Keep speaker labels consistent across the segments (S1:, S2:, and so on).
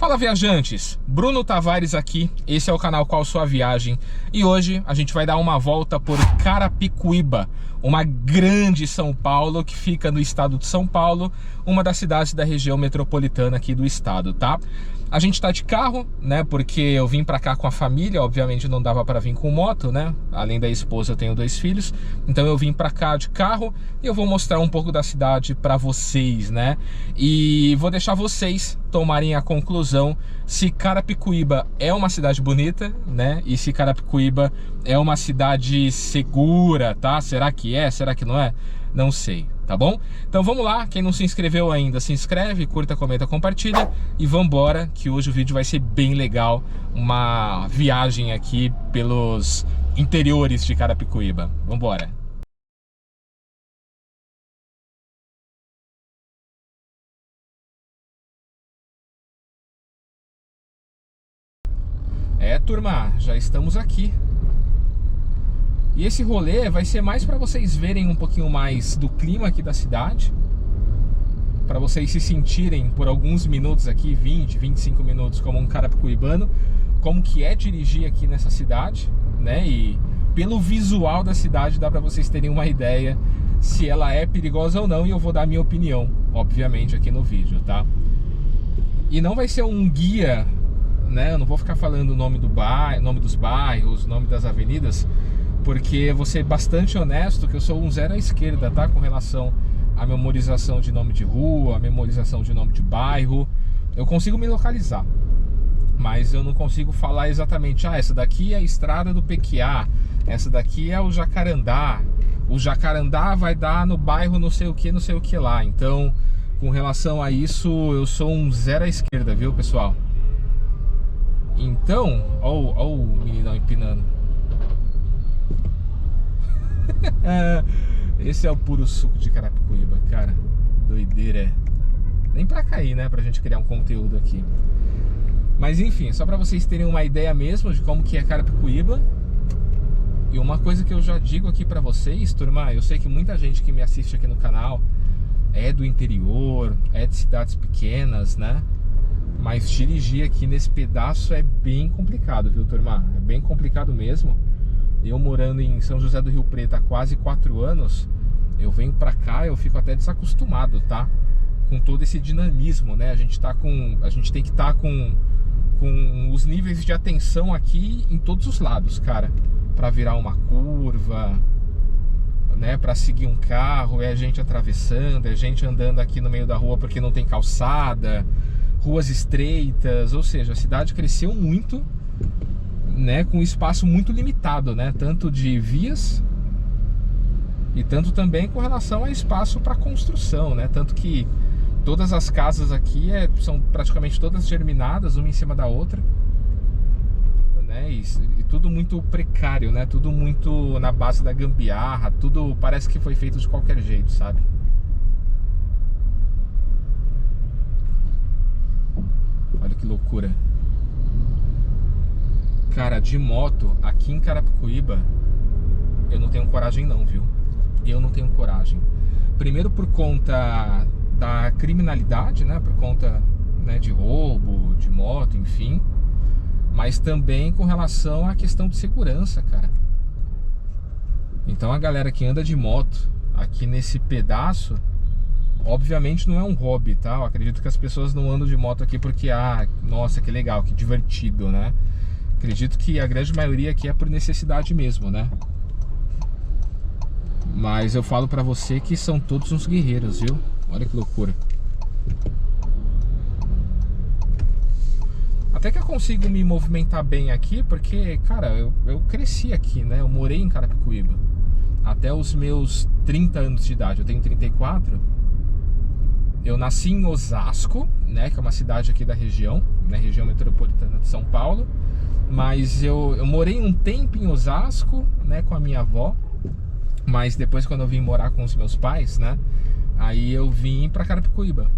S1: Fala, viajantes, Bruno Tavares aqui, esse é o canal Qual Sua Viagem e hoje a gente vai dar uma volta por Carapicuíba, uma grande São Paulo que fica no estado de São Paulo, uma das cidades da região metropolitana aqui do estado, tá? A gente tá de carro, né, porque eu vim pra cá com a família, obviamente não dava pra vir com moto, né, além da esposa eu tenho 2 filhos, então eu vim pra cá de carro e eu vou mostrar um pouco da cidade pra vocês, né, e vou deixar vocês tomarem a conclusão se Carapicuíba é uma cidade bonita, né, e se Carapicuíba é uma cidade segura, tá? Será que é? Será que não é? Não sei, tá bom? Então vamos lá, quem não se inscreveu ainda, se inscreve, curta, comenta, compartilha e vambora, que hoje o vídeo vai ser bem legal, uma viagem aqui pelos interiores de Carapicuíba. Vambora! É, turma, já estamos aqui. E esse rolê vai ser mais para vocês verem um pouquinho mais do clima aqui da cidade, para vocês se sentirem por alguns minutos aqui, 20, 25 minutos, como um carapicuibano, como que é dirigir aqui nessa cidade, né? E pelo visual da cidade dá para vocês terem uma ideia se ela é perigosa ou não, e eu vou dar a minha opinião, obviamente, aqui no vídeo, tá? E não vai ser um guia, né? Eu não vou ficar falando o nome do bairro, nome dos bairros, nome das avenidas, porque vou ser bastante honesto que eu sou um zero à esquerda, tá? Com relação à memorização de nome de rua, memorização de nome de bairro. Eu consigo me localizar, mas eu não consigo falar exatamente, essa daqui é a estrada do Pequiá, essa daqui é o Jacarandá, o Jacarandá vai dar no bairro não sei o que lá. Então, com relação a isso, eu sou um zero à esquerda, viu, pessoal? Então, ó o meninão empinando. Esse é o puro suco de Carapicuíba, cara. Doideira. Nem pra cair, né? Pra gente criar um conteúdo aqui. Mas enfim, só pra vocês terem uma ideia mesmo de como que é Carapicuíba. E uma coisa que eu já digo aqui pra vocês, turma, eu sei que muita gente que me assiste aqui no canal é do interior, é de cidades pequenas, né? Mas dirigir aqui nesse pedaço é bem complicado, viu, turma? É bem complicado mesmo. Eu morando em São José do Rio Preto há quase 4 anos, eu venho pra cá, eu fico até desacostumado, tá? Com todo esse dinamismo, né? A gente tem que estar com os níveis de atenção aqui em todos os lados, cara. Pra virar uma curva, né? Pra seguir um carro, é gente atravessando, é gente andando aqui no meio da rua porque não tem calçada, ruas estreitas, ou seja, a cidade cresceu muito, né, com espaço muito limitado, né, tanto de vias e tanto também com relação a espaço para construção, né, tanto que todas as casas aqui são praticamente todas germinadas uma em cima da outra, né, e tudo muito precário, né, tudo muito na base da gambiarra, tudo parece que foi feito de qualquer jeito, sabe? Olha que loucura. Cara, de moto, aqui em Carapicuíba, eu não tenho coragem não, viu? Eu não tenho coragem. Primeiro por conta da criminalidade, né? Por conta, né, de roubo, de moto, enfim. Mas também com relação à questão de segurança, cara. Então a galera que anda de moto aqui nesse pedaço, obviamente não é um hobby, tá? Eu acredito que as pessoas não andam de moto aqui porque, nossa, que legal, que divertido, né? Acredito que a grande maioria aqui é por necessidade mesmo, né? Mas eu falo pra você que são todos uns guerreiros, viu? Olha que loucura. Até que eu consigo me movimentar bem aqui, porque, cara, eu cresci aqui, né? Eu morei em Carapicuíba até os meus 30 anos de idade. Eu tenho 34. Eu nasci em Osasco, né? Que é uma cidade aqui da região, né? Região metropolitana de São Paulo. Mas eu morei um tempo em Osasco, né, com a minha avó. Mas depois, quando eu vim morar com os meus pais, né, aí eu vim pra Carapicuíba.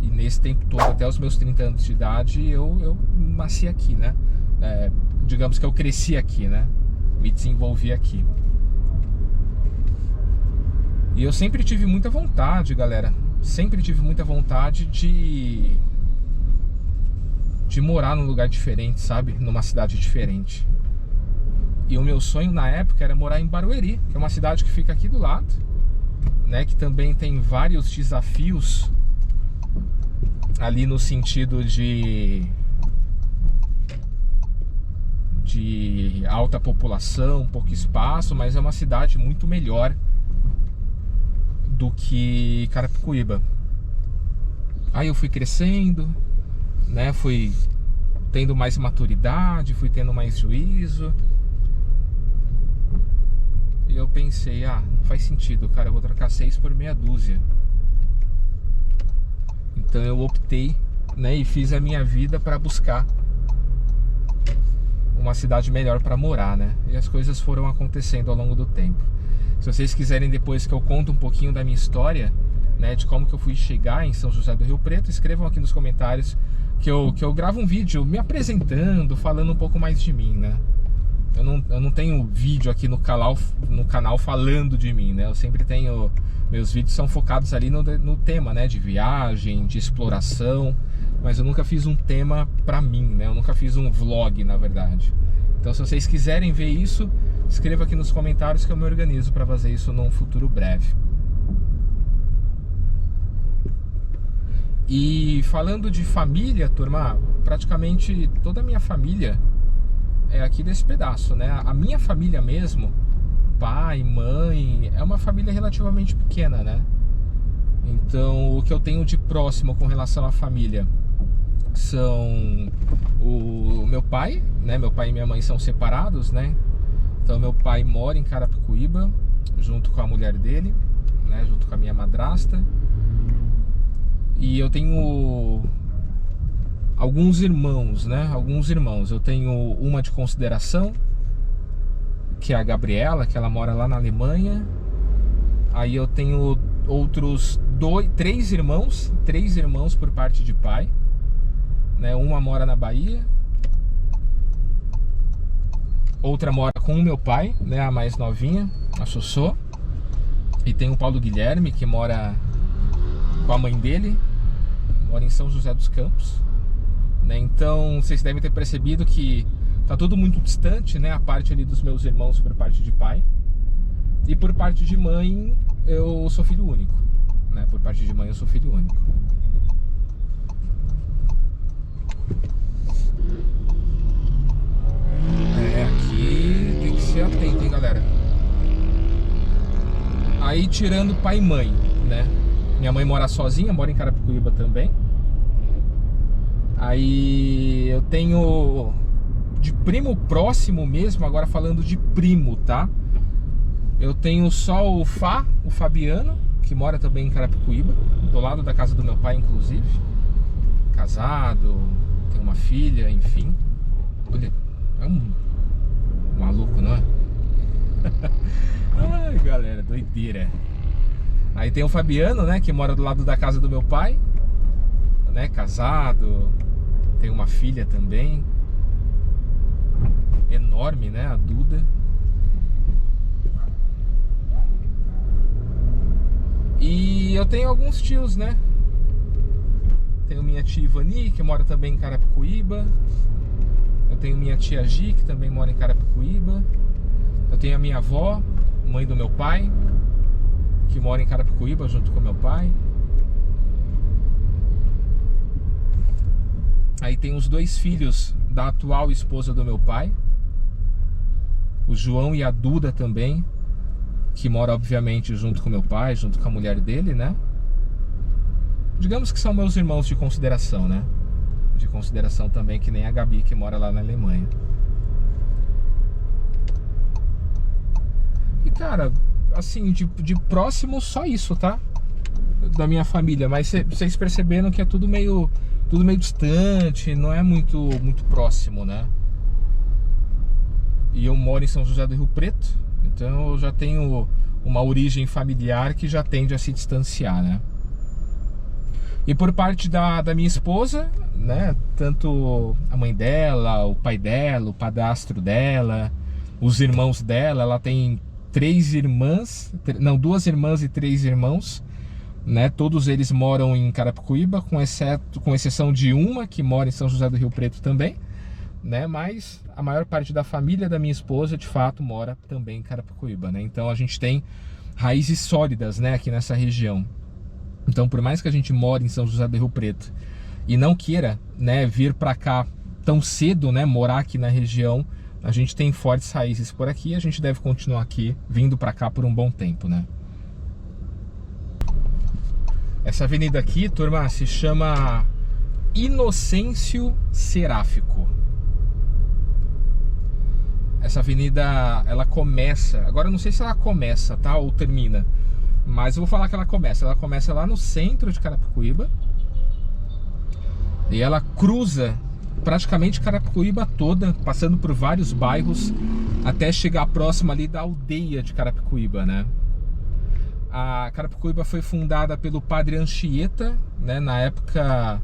S1: E nesse tempo todo, até os meus 30 anos de idade, eu nasci aqui, né. Digamos que eu cresci aqui, né, me desenvolvi aqui. E eu sempre tive muita vontade, galera. Sempre tive muita vontade de morar num lugar diferente, sabe? Numa cidade diferente. E o meu sonho na época era morar em Barueri, que é uma cidade que fica aqui do lado, né? Que também tem vários desafios ali no sentido de alta população, pouco espaço, mas é uma cidade muito melhor do que Carapicuíba. Aí eu fui crescendo, né? Fui tendo mais maturidade, fui tendo mais juízo. E eu pensei, não faz sentido, cara, eu vou trocar 6 por meia dúzia. Então eu optei, né, e fiz a minha vida para buscar uma cidade melhor para morar, né? E as coisas foram acontecendo ao longo do tempo. Se vocês quiserem depois que eu conto um pouquinho da minha história, né, de como que eu fui chegar em São José do Rio Preto, escrevam aqui nos comentários que eu gravo um vídeo me apresentando, falando um pouco mais de mim, né? Eu não tenho vídeo aqui no canal falando de mim, né? Eu sempre tenho... Meus vídeos são focados ali no tema, né? De viagem, de exploração. Mas eu nunca fiz um tema pra mim, né? Eu nunca fiz um vlog, na verdade. Então, se vocês quiserem ver isso, escreva aqui nos comentários que eu me organizo pra fazer isso num futuro breve. E falando de família, turma, praticamente toda a minha família é aqui desse pedaço, né? A minha família mesmo, pai, mãe, é uma família relativamente pequena, né? Então, o que eu tenho de próximo com relação à família são o meu pai, né? Meu pai e minha mãe são separados, né? Então, meu pai mora em Carapicuíba, junto com a mulher dele, né? Junto com a minha madrasta. E eu tenho alguns irmãos, né? Alguns irmãos. Eu tenho uma de consideração, que é a Gabriela, que ela mora lá na Alemanha. Aí eu tenho outros três irmãos por parte de pai, né? Uma mora na Bahia, outra mora com o meu pai, né? A mais novinha, a Sossô. E tem o Paulo Guilherme, que mora com a mãe dele, mora em São José dos Campos, né? Então vocês devem ter percebido que tá tudo muito distante, né? A parte ali dos meus irmãos por parte de pai. E por parte de mãe eu sou filho único, né? Por parte de mãe eu sou filho único. Aqui tem que ser atento, hein, galera. Aí tirando pai e mãe, né? Minha mãe mora sozinha, mora em Carapicuíba também. Aí eu tenho de primo próximo mesmo, agora falando de primo, tá? Eu tenho só o Fabiano, que mora também em Carapicuíba, do lado da casa do meu pai, inclusive. Casado, tem uma filha, enfim. Olha, é um maluco, não é? Ai, galera, doideira. Aí tem o Fabiano, né, que mora do lado da casa do meu pai, né, casado, tem uma filha também, enorme, né, a Duda. E eu tenho alguns tios, né, tenho minha tia Ivani, que mora também em Carapicuíba. Eu tenho minha tia Gi, que também mora em Carapicuíba. Eu tenho a minha avó, mãe do meu pai, que mora em Carapicuíba junto com meu pai. Aí tem os dois filhos da atual esposa do meu pai, o João e a Duda também, que mora obviamente junto com meu pai, junto com a mulher dele, né? Digamos que são meus irmãos de consideração, né? De consideração também, que nem a Gabi, que mora lá na Alemanha. E cara, assim, de próximo só isso, tá? Da minha família. Mas vocês perceberam que é tudo meio distante, não é muito próximo, né? E eu moro em São José do Rio Preto, então eu já tenho uma origem familiar que já tende a se distanciar, né? E por parte da minha esposa, né? Tanto a mãe dela, o pai dela, o padrasto dela, os irmãos dela, ela tem 2 irmãs e 3 irmãos. né? Todos eles moram em Carapicuíba, com exceção de uma que mora em São José do Rio Preto também, né? Mas a maior parte da família da minha esposa, de fato, mora também em Carapicuíba, né? Então a gente tem raízes sólidas, né, aqui nessa região. Então, por mais que a gente more em São José do Rio Preto e não queira, né, vir para cá tão cedo, né, morar aqui na região, a gente tem fortes raízes por aqui e a gente deve continuar aqui, vindo para cá por um bom tempo, né? Essa avenida aqui, turma, se chama Inocêncio Seráfico. Essa avenida, ela começa, agora eu não sei se ela começa, tá, ou termina, mas eu vou falar que ela começa lá no centro de Carapicuíba e ela cruza praticamente Carapicuíba toda, passando por vários bairros até chegar próximo ali da aldeia de Carapicuíba, né? A Carapicuíba foi fundada pelo Padre Anchieta, né? Na época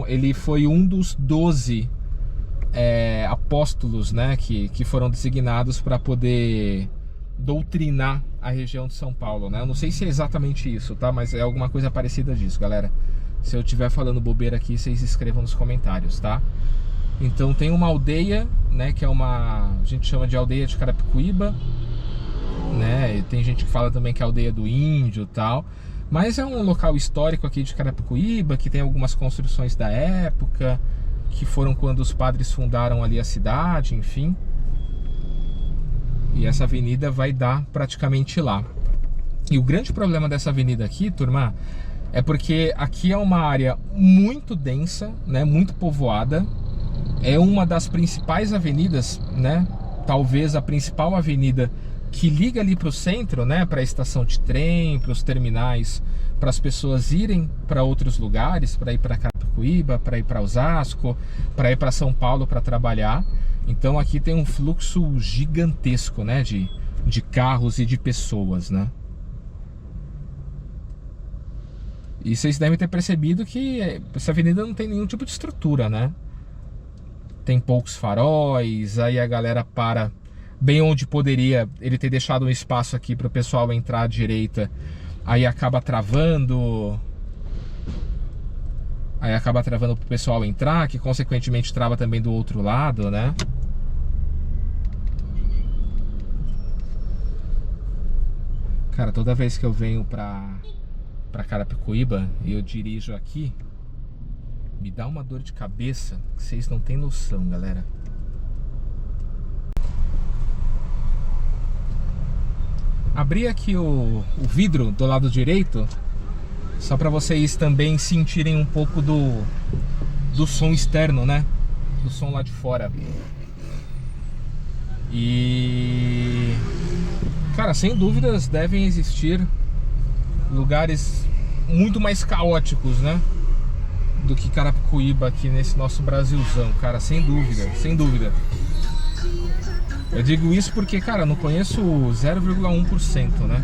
S1: ele foi um dos 12 apóstolos, né? Que foram designados para poder doutrinar a região de São Paulo, né? Eu não sei se é exatamente isso, tá? Mas é alguma coisa parecida disso, galera. Se eu estiver falando bobeira aqui, vocês escrevam nos comentários, tá? Então tem uma aldeia, né? Que é a gente chama de aldeia de Carapicuíba, né? E tem gente que fala também que é a aldeia do Índio e tal. Mas é um local histórico aqui de Carapicuíba, que tem algumas construções da época, que foram quando os padres fundaram ali a cidade, enfim. E essa avenida vai dar praticamente lá. E o grande problema dessa avenida aqui, turma, é porque aqui é uma área muito densa, né, muito povoada. É uma das principais avenidas, né, talvez a principal avenida que liga ali para o centro, né, para a estação de trem, para os terminais, para as pessoas irem para outros lugares, para ir para Carapicuíba, para ir para Osasco, para ir para São Paulo para trabalhar. Então aqui tem um fluxo gigantesco, né, de carros e de pessoas, né? E vocês devem ter percebido que essa avenida não tem nenhum tipo de estrutura, né? Tem poucos faróis, aí a galera para bem onde poderia ele ter deixado um espaço aqui para o pessoal entrar à direita, aí acaba travando. Aí acaba travando pro pessoal entrar, que consequentemente trava também do outro lado, né? Cara, toda vez que eu venho pra Carapicuíba e eu dirijo aqui, me dá uma dor de cabeça que vocês não têm noção, galera. Abri aqui o vidro do lado direito, só para vocês também sentirem um pouco do som externo, né? Do som lá de fora. E... cara, sem dúvidas devem existir lugares muito mais caóticos, né, do que Carapicuíba aqui nesse nosso Brasilzão, cara, sem dúvida, sem dúvida. Eu digo isso porque, cara, não conheço 0,1%, né,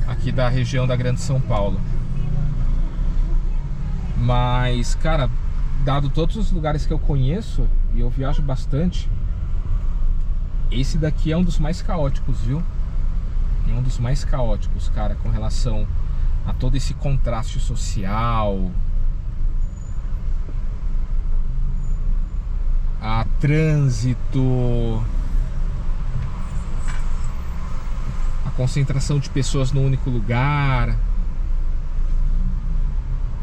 S1: aqui da região da Grande São Paulo. Mas, cara, dado todos os lugares que eu conheço, e eu viajo bastante, esse daqui é um dos mais caóticos, viu? É um dos mais caóticos, cara, com relação a todo esse contraste social, a trânsito, a concentração de pessoas num único lugar,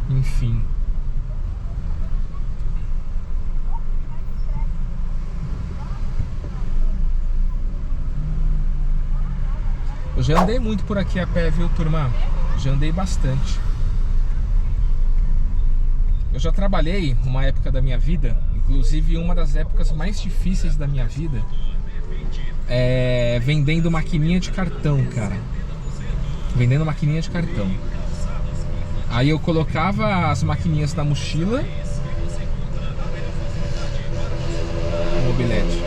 S1: enfim. Eu já andei muito por aqui a pé, viu, turma? Já andei bastante. Eu já trabalhei uma época da minha vida, inclusive uma das épocas mais difíceis da minha vida, vendendo maquininha de cartão, cara. Vendendo maquininha de cartão. Aí eu colocava as maquininhas na mochila. O mobilete.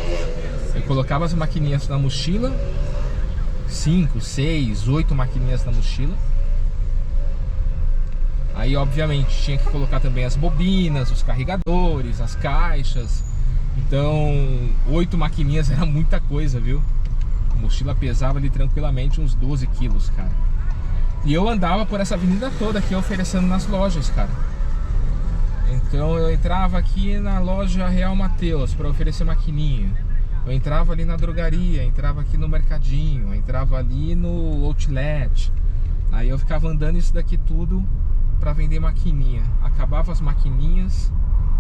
S1: Eu colocava as maquininhas na mochila. 5, 6, 8 maquininhas na mochila. Aí obviamente tinha que colocar também as bobinas, os carregadores, as caixas. Então 8 maquininhas era muita coisa, viu? A mochila pesava ali tranquilamente uns 12 quilos, cara. E eu andava por essa avenida toda aqui oferecendo nas lojas, cara. Então eu entrava aqui na loja Real Mateus para oferecer maquininha. Eu entrava ali na drogaria, entrava aqui no mercadinho, entrava ali no outlet. Aí eu ficava andando isso daqui tudo para vender maquininha. Acabava as maquininhas,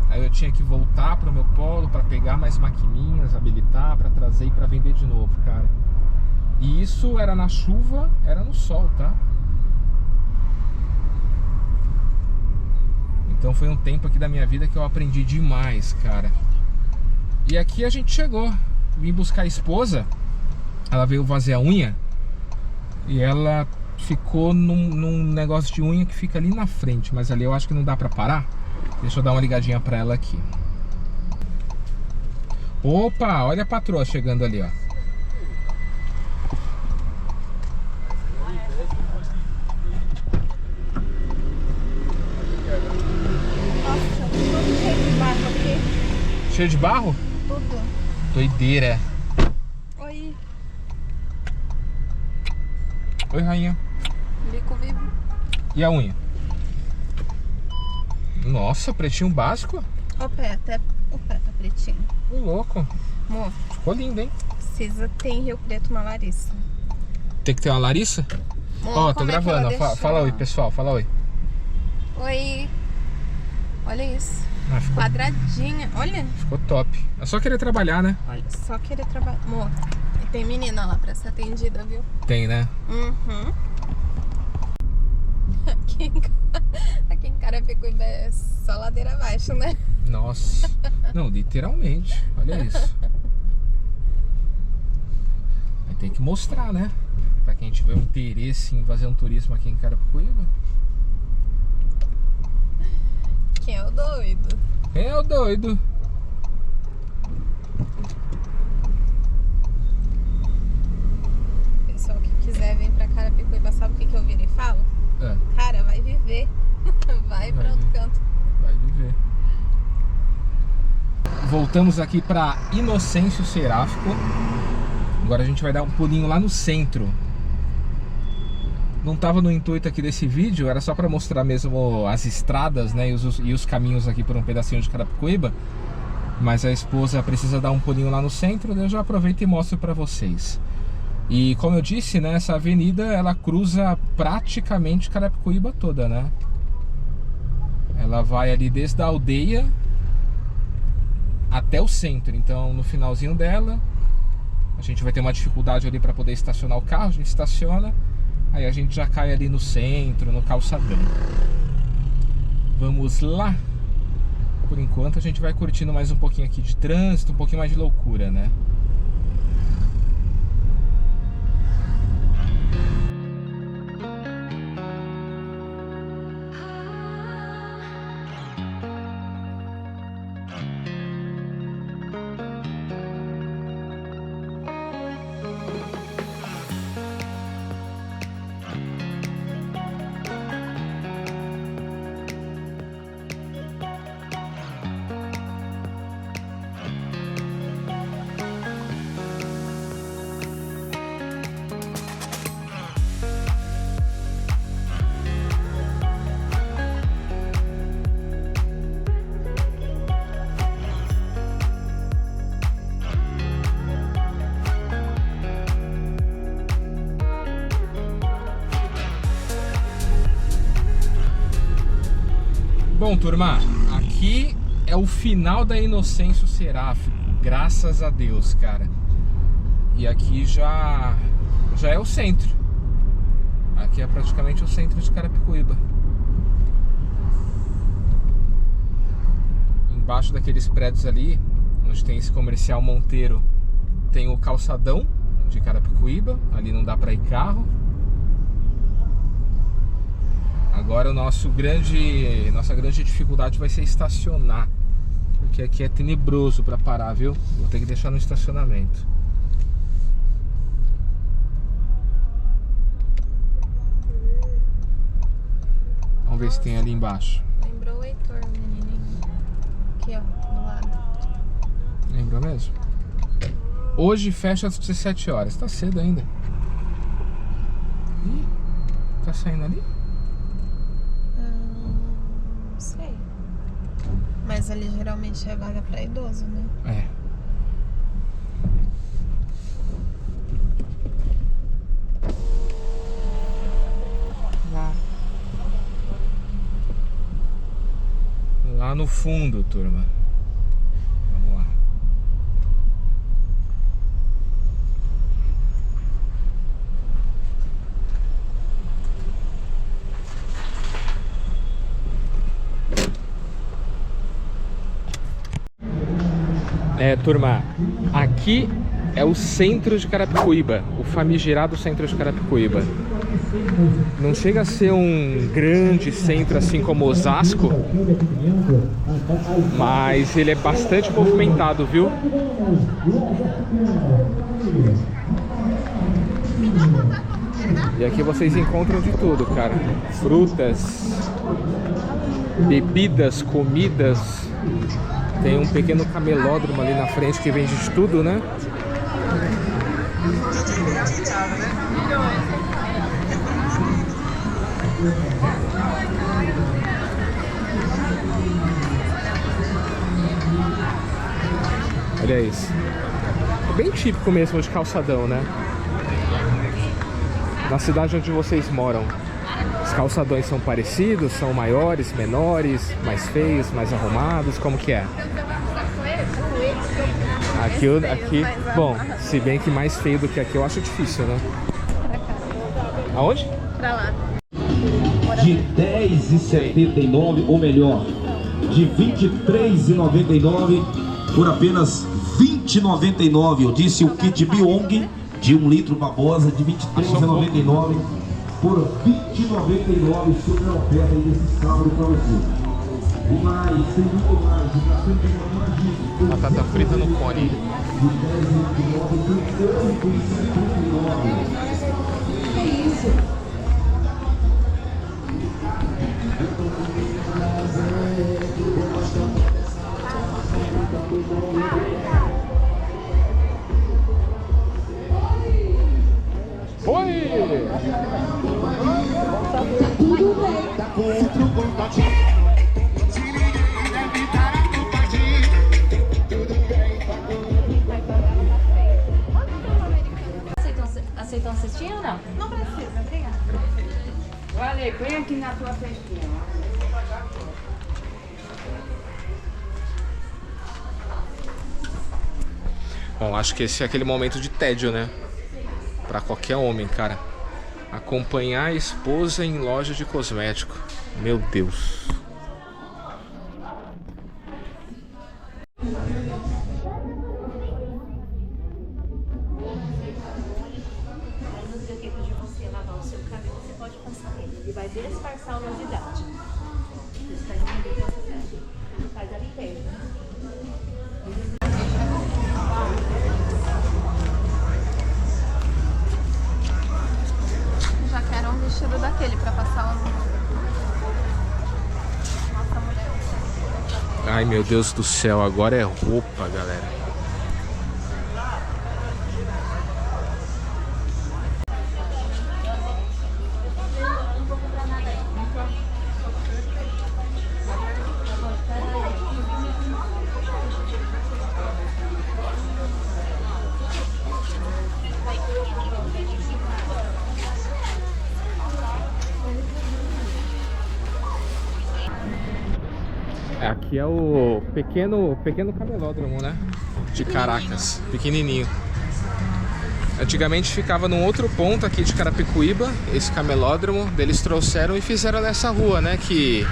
S1: aí eu tinha que voltar pro meu polo para pegar mais maquininhas, habilitar para trazer e para vender de novo, cara. E isso era na chuva, era no sol, tá? Então foi um tempo aqui da minha vida que eu aprendi demais, cara. E aqui a gente chegou. Vim buscar a esposa. Ela veio fazer a unha. E ela ficou num negócio de unha que fica ali na frente. Mas ali eu acho que não dá pra parar. Deixa eu dar uma ligadinha pra ela aqui. Opa, olha a patroa chegando ali, ó. Cheio de barro?
S2: Tudo.
S1: Doideira.
S2: Oi.
S1: Oi, rainha.
S2: Bico vivo.
S1: E a unha? Nossa, pretinho básico?
S2: O pé tá pretinho.
S1: Ô, louco.
S2: Amor,
S1: Ficou lindo, hein?
S2: precisa ter em Rio Preto uma Larissa.
S1: Tem que ter uma Larissa?
S2: Amor,
S1: Ó, tô
S2: como é que ela
S1: gravando.
S2: deixou?
S1: Fala oi, pessoal. Fala oi.
S2: Oi. Olha isso.
S1: Ah, ficou,
S2: Quadradinha. Olha.
S1: ficou top. É só querer trabalhar, né?
S2: Olha, só querer trabalhar. Amor, e tem menina lá pra ser atendida, viu?
S1: Tem, né?
S2: Uhum. Aqui em Carapicuíba é só ladeira abaixo, né?
S1: Nossa. Não, literalmente. Olha isso. Aí tem que mostrar, né? Pra quem tiver um interesse em fazer um turismo aqui em Carapicuíba.
S2: Quem é o doido?
S1: Quem é o doido?
S2: Pessoal que quiser vir pra Carapicuíba, sabe o que eu viro e falo?
S1: É,
S2: Cara, vai viver. Vai pra outro canto.
S1: vai viver. Voltamos aqui pra Inocêncio Seráfico. Agora a gente vai dar um pulinho lá no centro. Não tava no intuito aqui desse vídeo, era só para mostrar mesmo as estradas, né, e os caminhos aqui por um pedacinho de Carapicuíba. Mas a esposa precisa dar um pulinho lá no centro, eu já aproveito e mostro para vocês. E como eu disse, né, essa avenida ela cruza praticamente Carapicuíba toda, né? Ela vai ali desde a aldeia até o centro. Então no finalzinho dela a gente vai ter uma dificuldade ali para poder estacionar o carro, a gente estaciona. Aí a gente já cai ali no centro, no calçadão. Vamos lá. Por enquanto a gente vai curtindo mais um pouquinho aqui de trânsito, um pouquinho mais de loucura, né? Bom, turma, aqui é o final da Inocêncio Seráfico, graças a Deus, cara. E aqui já é o centro. Aqui é praticamente o centro de Carapicuíba. Embaixo daqueles prédios ali, onde tem esse comercial Monteiro, tem o calçadão de Carapicuíba. Ali não dá pra ir carro. Agora nossa grande dificuldade vai ser estacionar, porque aqui é tenebroso para parar, viu? Vou ter que deixar no estacionamento. Vamos ver se tem ali embaixo.
S2: Lembrou o Heitor, o menininho. Aqui, ó, do lado.
S1: Lembrou mesmo? Hoje fecha às 17 horas. Tá cedo ainda. Ih, tá saindo ali?
S2: Não sei. Mas ali geralmente é vaga pra idoso, né?
S1: É. Lá no fundo, turma. Vamos lá. Turma, aqui é o centro de Carapicuíba, o famigerado centro de Carapicuíba. Não chega a ser um grande centro assim como Osasco, mas ele é bastante movimentado, viu? E aqui vocês encontram de tudo, cara. Frutas, bebidas, comidas. Tem um pequeno camelódromo ali na frente que vende de tudo, né? Olha isso. É bem típico mesmo de calçadão, né? Na cidade onde vocês moram, os calçadões são parecidos? São maiores, menores, mais feios, mais arrumados? Como que é? Aqui, bom, se bem que mais feio do que aqui eu acho difícil, né? Aonde?
S2: Pra lá.
S3: De R$10,79, ou melhor, de R$23,99 por apenas R$20,99. Eu disse o kit Biong de 1 litro Babosa de R$23,99 por R$20,99. Super oferta aí desse sábado para você. E mais, tem muito mais.
S1: Batata frita no cone. Oi!
S4: Aceitam cestinha ou não?
S2: Não precisa, obrigada.
S4: Vale, vem aqui na tua cestinha.
S1: Bom, acho que esse é aquele momento de tédio, né? Pra qualquer homem, cara. Acompanhar a esposa em loja de cosmético. Meu Deus.
S4: No dia que você lavar o seu cabelo, você pode passar ele. Ele vai disfarçar a novidade. Faz a limpeza.
S2: Já quero um vestido daquele pra passar o... Nossa, mulher.
S1: Ai, meu Deus do céu. Agora é roupa, galera. Aqui é o pequeno camelódromo, né? De Caracas, pequenininho. Antigamente ficava num outro ponto aqui de Carapicuíba, esse camelódromo. Eles trouxeram e fizeram nessa rua, né? Que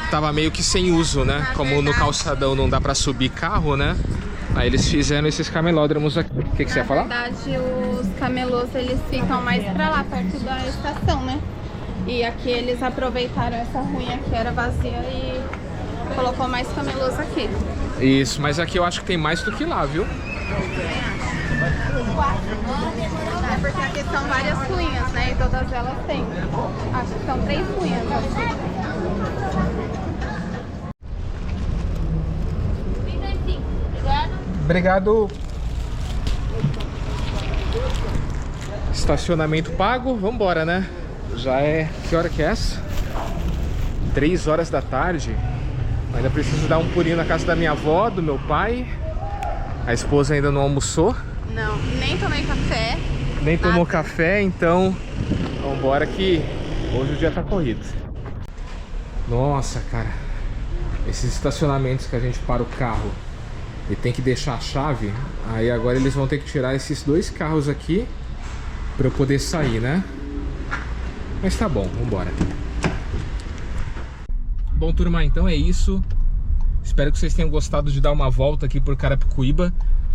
S1: tava meio que sem uso, né? Como no calçadão não dá pra subir carro, né? Aí eles fizeram esses camelódromos aqui. O que você ia falar?
S2: Na verdade, os camelôs, eles ficam mais pra lá, perto da estação, né? E aqui eles aproveitaram essa ruinha que era vazia e colocou mais camelôs aqui.
S1: Isso, mas aqui eu acho que tem mais do que lá, viu?
S2: É porque aqui são várias ruinhas, né? E todas elas têm. Acho que são 3 ruinhas aqui.
S1: Obrigado. Estacionamento pago, vambora, né? Já é... Que hora que é essa? 3 horas da tarde. Ainda preciso dar um pulinho na casa da minha avó, do meu pai. A esposa ainda não almoçou.
S2: Não, nem tomei café.
S1: Nem tomou café, então vambora que hoje o dia tá corrido. Nossa, cara, esses estacionamentos que a gente para o carro e tem que deixar a chave, aí agora eles vão ter que tirar esses 2 carros aqui pra eu poder sair, né? Mas tá bom, vambora. Bom, turma, então é isso. Espero que vocês tenham gostado de dar uma volta aqui por Carapicuíba.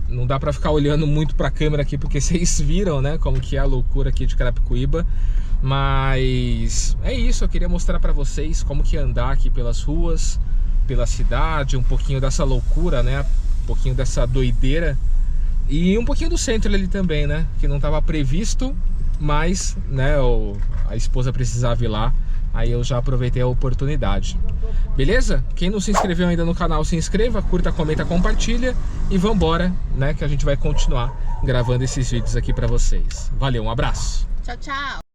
S1: Não dá pra ficar olhando muito pra câmera aqui, porque vocês viram, né, como que é a loucura aqui de Carapicuíba. Mas é isso, eu queria mostrar pra vocês como que é andar aqui pelas ruas, pela cidade, um pouquinho dessa loucura, né, um pouquinho dessa doideira. E um pouquinho do centro ali também, né, que não estava previsto, mas, né, a esposa precisava ir lá. Aí eu já aproveitei a oportunidade. Beleza? Quem não se inscreveu ainda no canal, se inscreva, curta, comenta, compartilha. E vambora, né? Que a gente vai continuar gravando esses vídeos aqui pra vocês. Valeu, um abraço!
S2: Tchau, tchau!